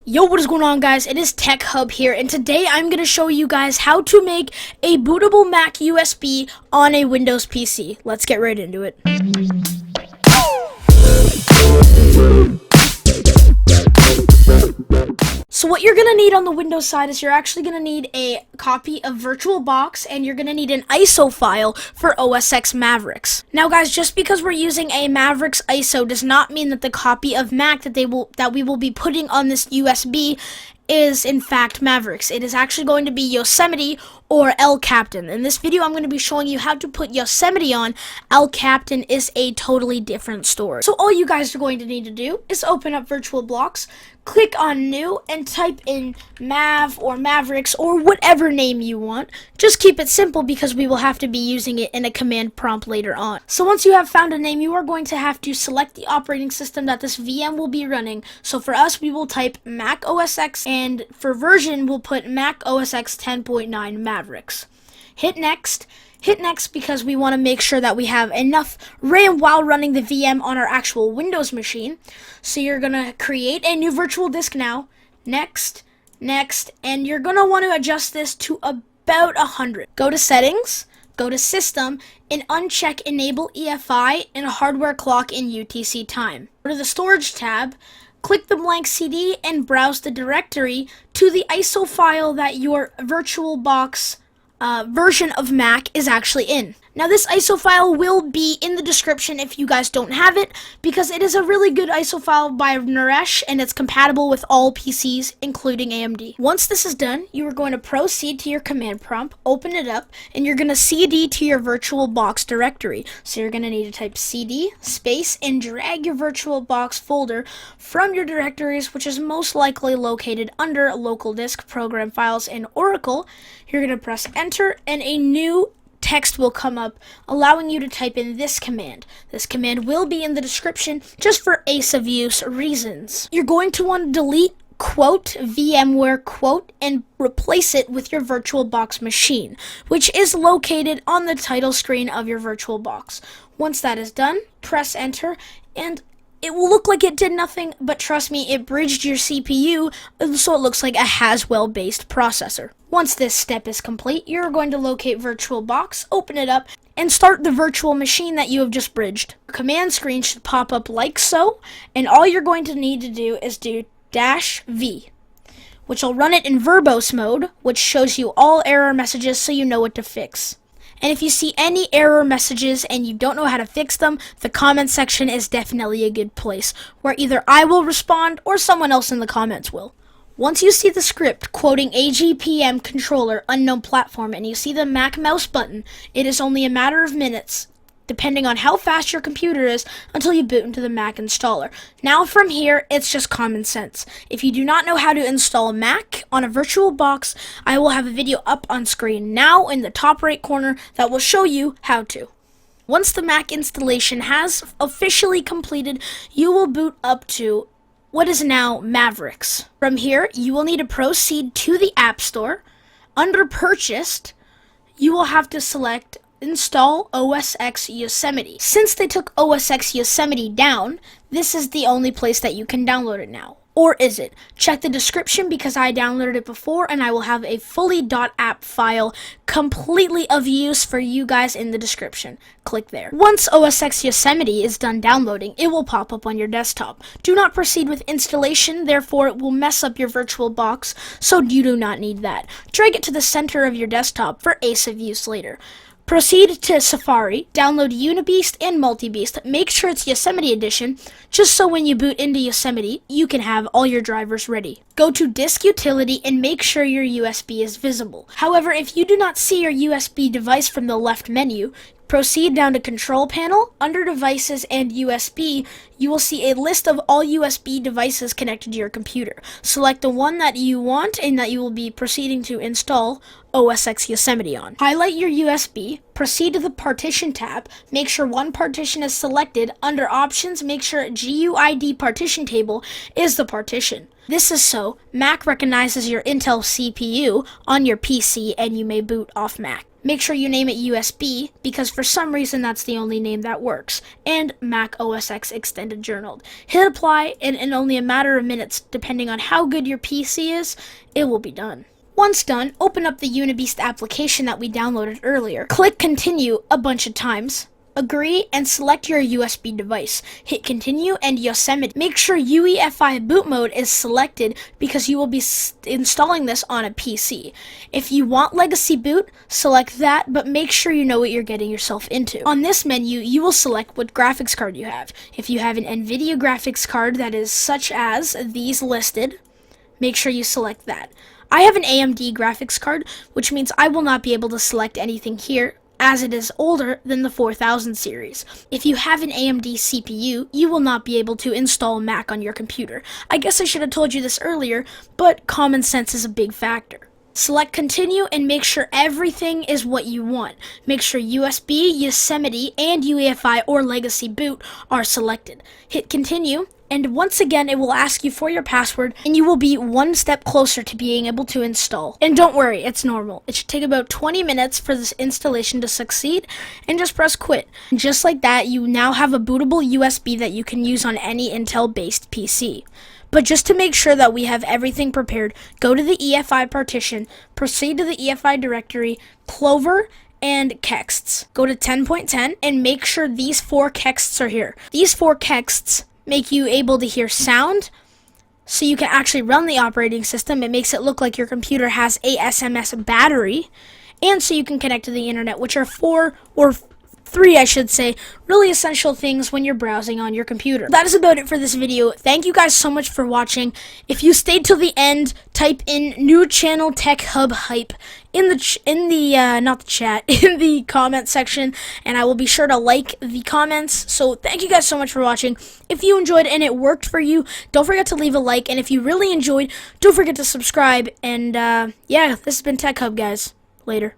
Yo, what is going on, guys? It is TechHub here, and today I'm going to show you guys how to make a bootable Mac USB on a Windows PC. Let's get right into it. So what you're going to need on the Windows side is you're actually going to need a copy of VirtualBox, and you're going to need an ISO file for OS X Mavericks. Now guys, just because we're using a Mavericks ISO does not mean that the copy of Mac that we will be putting on this USB is in fact Mavericks. It is actually going to be Yosemite or El Captain. In this video I'm going to be showing you how to put Yosemite on. El Captain is a totally different story. So all you guys are going to need to do is open up VirtualBox, click on new, and type in Mav or Mavericks or whatever name you want. Just keep it simple because we will have to be using it in a command prompt later on. So once you have found a name, you are going to have to select the operating system that this VM will be running. So for us, we will type Mac OS X, and for version, we'll put Mac OS X 10.9 Mavericks. Hit next. Hit next because we want to make sure that we have enough RAM while running the VM on our actual Windows machine. So you're going to create a new virtual disk now. Next, and you're going to want to adjust this to about 100. Go to Settings, go to System, and uncheck Enable EFI and Hardware Clock in UTC Time. Go to the Storage tab, click the blank CD, and browse the directory to the ISO file that your VirtualBox version of Mac is actually in. Now this ISO file will be in the description if you guys don't have it, because it is a really good ISO file by Naresh and it's compatible with all PCs including AMD. Once this is done, you are going to proceed to your command prompt, open it up, and you're going to CD to your VirtualBox directory. So you're going to need to type CD space and drag your VirtualBox folder from your directories, which is most likely located under local disk, program files, and Oracle. You're going to press enter and a new text will come up allowing you to type in this command. This command will be in the description just for ease of use reasons. You're going to want to delete quote VMware quote and replace it with your VirtualBox machine, which is located on the title screen of your VirtualBox. Once that is done, press enter and it will look like it did nothing, but trust me, it bridged your CPU, so it looks like a Haswell-based processor. Once this step is complete, you're going to locate VirtualBox, open it up, and start the virtual machine that you have just bridged. The command screen should pop up like so, and all you're going to need to do is do -V, which will run it in verbose mode, which shows you all error messages so you know what to fix. And if you see any error messages and you don't know how to fix them, the comment section is definitely a good place, where either I will respond or someone else in the comments will. Once you see the script quoting AGPM controller unknown platform and you see the Mac mouse button, it is only a matter of minutes, depending on how fast your computer is, until you boot into the Mac installer. Now from here, it's just common sense. If you do not know how to install Mac on a VirtualBox, I will have a video up on screen now in the top right corner that will show you how to. Once the Mac installation has officially completed, you will boot up to what is now Mavericks. From here, you will need to proceed to the App Store. Under Purchased, you will have to select Install OS X Yosemite. Since they took OS X Yosemite down, this is the only place that you can download it now. Or is it? Check the description because I downloaded it before and I will have a fully .app file completely of use for you guys in the description. Click there. Once OS X Yosemite is done downloading, it will pop up on your desktop. Do not proceed with installation, therefore it will mess up your VirtualBox, so you do not need that. Drag it to the center of your desktop for ease of use later. Proceed to Safari, download Unibeast and Multibeast, make sure it's Yosemite Edition, just so when you boot into Yosemite, you can have all your drivers ready. Go to Disk Utility and make sure your USB is visible. However, if you do not see your USB device from the left menu, proceed down to Control Panel, under Devices and USB, you will see a list of all USB devices connected to your computer. Select the one that you want and that you will be proceeding to install OS X Yosemite on. Highlight your USB, proceed to the Partition tab, make sure one partition is selected. Under Options, make sure GUID Partition Table is the partition. This is so Mac recognizes your Intel CPU on your PC and you may boot off Mac. Make sure you name it USB, because for some reason that's the only name that works, and Mac OS X Extended Journaled. Hit apply, and in only a matter of minutes, depending on how good your PC is, it will be done. Once done, open up the Unibeast application that we downloaded earlier. Click continue a bunch of times. Agree and select your USB device. Hit continue and Yosemite. Make sure UEFI boot mode is selected because you will be installing this on a PC. If you want legacy boot, select that, but make sure you know what you're getting yourself into. On this menu, you will select what graphics card you have. If you have an NVIDIA graphics card that is such as these listed, make sure you select that. I have an AMD graphics card, which means I will not be able to select anything here, as it is older than the 4000 series. If you have an AMD CPU, you will not be able to install Mac on your computer. I guess I should have told you this earlier, but common sense is a big factor. Select continue and make sure everything is what you want. Make sure USB, Yosemite, and UEFI or legacy boot are selected. Hit continue, and once again it will ask you for your password, and you will be one step closer to being able to install. And don't worry, it's normal. It should take about 20 minutes for this installation to succeed, and just press quit. And just like that, you now have a bootable USB that you can use on any Intel-based PC. But just to make sure that we have everything prepared, go to the EFI partition, proceed to the EFI directory, Clover, and kexts. Go to 10.10 and make sure these 4 kexts are here. These 4 kexts make you able to hear sound, so you can actually run the operating system. It makes it look like your computer has a SMS battery, and so you can connect to the internet, which are 4 or 3, I should say, really essential things when you're browsing on your computer. That is about it for this video. Thank you guys so much for watching. If you stayed till the end, type in new channel TechHub Hype in the comment section, and I will be sure to like the comments. So thank you guys so much for watching. If you enjoyed and it worked for you, don't forget to leave a like, and if you really enjoyed, don't forget to subscribe. And yeah, this has been TechHub, guys. Later.